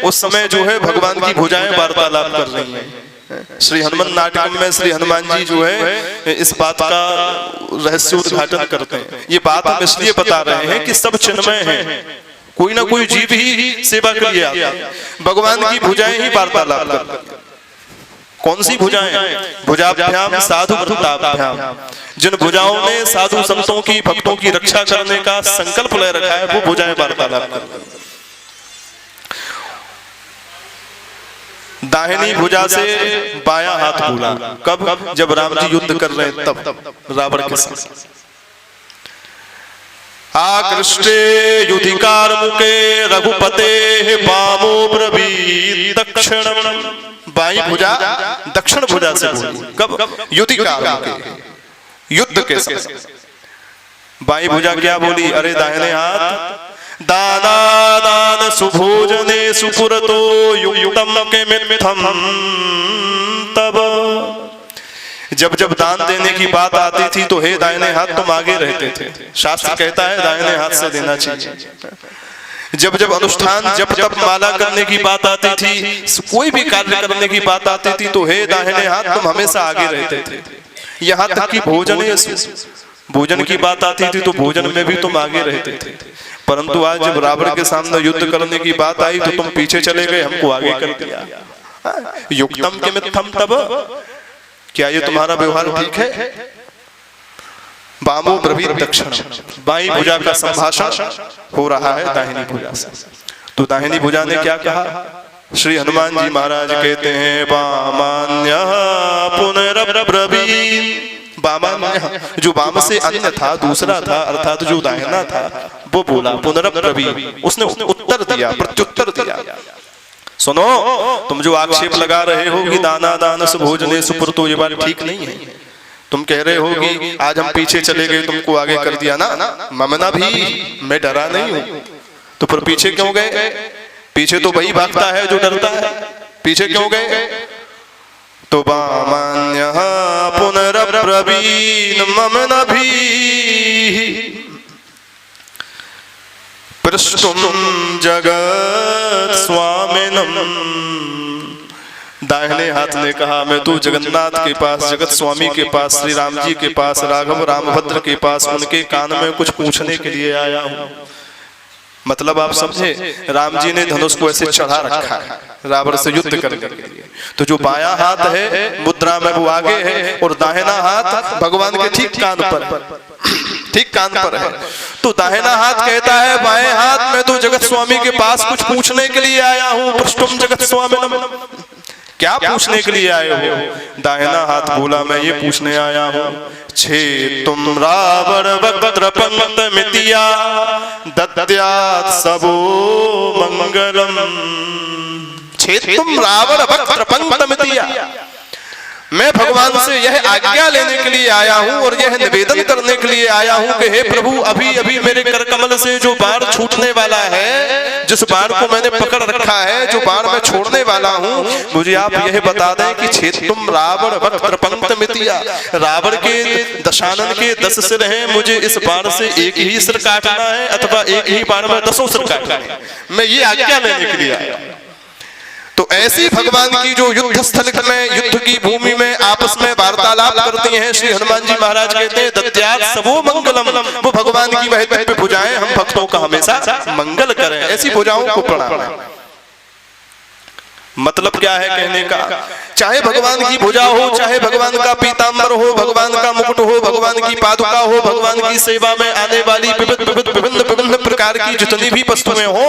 उस समय जो है भगवान की भुजाएं वार्तालाप कर रही हैं। श्री हनुमान नाटक में श्री हनुमान जी जो है इस बात का रहस्य उद्घाटन करते हैं। ये बात हम इसलिए बता रहे हैं कि सब चिन्मय हैं, कोई ना कोई जीव ही सेवा के लिए आता है। भगवान की भुजाएं ही वार्तालाप करती हैं। कौन सी भुजाएं? भुजाभ्याम साधु वृंदाभ्याम। जिन भुजाओं ने साधु संतों की भक्तों की रक्षा करने का संकल्प ले रखा है वो भुजाएं वार्तालाप करती हैं। दाहिनी भुजा से बायां हाथ बोला। कब? जब राम जी युद्ध कर रहे हैं तब रावण के साथ। आकृष्टे युधिकार मुके रघुपते वामो ब्रवीत दक्षिणम। बाई भुजा दक्षिण भुजा से बोली। कब? युधिकार मुके, युद्ध के समय। बाई भुजा क्या बोली? अरे दाहिने हाथ दाना दान सुभोजने सुपुरतो युक्तम के मिथम। तब जब जब दान देने की बात आती थी तो हे दाहिने हाथ तुम आगे रहते थे। शास्त्र कहता है दाहिने हाथ से देना चाहिए। जब जब अनुष्ठान जब जब माला करने की बात आती थी, कोई भी कार्य करने की बात आती थी तो हे दाहिने हाथ तुम हमेशा आगे रहते थे। यहाँ तक कि भोजन की बात आती थी तो भोजन में भी तुम आगे रहते थे। परंतु आज जब रावण के सामने युद्ध करने की बात आई तो तुम पीछे चले गए, हमको आगे कर दिया। युक्तम के मिथम। तब क्या ये तुम्हारा व्यवहार ठीक है? वामो ब्रवीत दक्षिण। बाई भुजा का संभाषण हो रहा है दाहिनी भुजा से। तो दाहिनी भुजा ने क्या कहा? श्री हनुमान जी महाराज कहते हैं वामान्य पुनरब्रवीत। वामान्य जो वाम से अन्य था, दूसरा था, अर्थात जो दाहिना था वो बोला पुनरब्रवीत। उसने उत्तर दिया, प्रत्युत्तर दिया। सुनो, तुम जो आक्षेप लगा रहे हो कि दाना दान सुभोजने सुपुरतो, ये बात ठीक नहीं है। तुम कह रहे हो कि आज हम पीछे चले गए तुमको आगे कर दिया ना। ममना भी, मैं डरा नहीं हूं। तो फिर पीछे क्यों गए? पीछे तो वही भागता है जो डरता है। पीछे क्यों गए? तो वामान्य पुनरब्रवीत ममना भी पृष्ठुम जगत स्वामिनम। दाहिने हाथ ने कहा मैं तो जगन्नाथ के पास, जगत स्वामी के पास, श्री राम जी के पास, राघव रामभद्र के पास उनके कान में कुछ पूछने के लिए आया हूं। मतलब आप समझे, राम जी ने धनुष को ऐसे चढ़ा रखा है रावण से युद्ध करने के लिए। तो जो बायां हाथ है मुद्रा में वो आगे है और दाहिना हाथ भगवान के ठीक कान पर है। तो दाहिना हाथ कहता है बाएं हाथ मैं तो जगत स्वामी के पास कुछ पूछने के लिए आया हूं। पृष्ठुम जगत स्वामिनम। क्या पूछने के लिए आए हो? दाहिना हाथ बोला मैं ये पूछने आया हूं छे तुम रावण वक्त्र पंक्तमितिया दद्यात् सबो मंगलम। छे तुम रावण वक्त्र पंक्तमितिया। मैं भगवान से यह आज्ञा लेने के लिए आया हूं और यह निवेदन करने के लिए आया हूं कि हे प्रभु, अभी अभी मेरे कर कमल से जो बाण छूटने वाला है, जिस बाण को मैंने पकड़ रखा है, जो बाण मैं छोड़ने वाला हूं, मुझे आप यह बता दें कि छेदुम रावण वक्त्र पंक्तमितिया। रावण के दशानन के 10 सिर हैं, मुझे इस बाण से एक ही सिर काटना है अथवा एक ही बाण में 10 सिर काटना है। मैं ये आज्ञा लेने के लिए आया। तो ऐसी भगवान की जो युद्ध स्थल में, युद्ध की भूमि में आपस में वार्तालाप करती हैं, श्री हनुमान जी महाराज कहते हैं दद्यात् सबो मंगलम। वो भगवान की वह दिव्य भुजाएं हम भक्तों का हमेशा मंगल करें। ऐसी भुजाओं को प्रणाम। मतलब क्या है कहने का? चाहे भगवान की भुजा हो, चाहे भगवान का पीतांबर हो, भगवान का मुकुट हो, भगवान की पादुका हो, भगवान की सेवा में आने वाली विभिन्न प्रकार की जितनी भी वस्तुएं हो,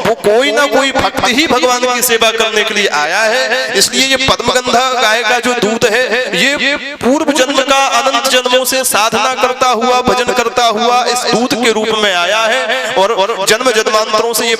वो कोई ना कोई भक्त ही भगवान की सेवा करने के लिए आया है। इसलिए ये पद्मगंधा गाय का जो दूत है, ये पूर्व जन्म का अनंत जन्मों से साधना करता हुआ, भजन करता हुआ इस दूत के रूप में आया है और जन्म जन्मांतरों से ये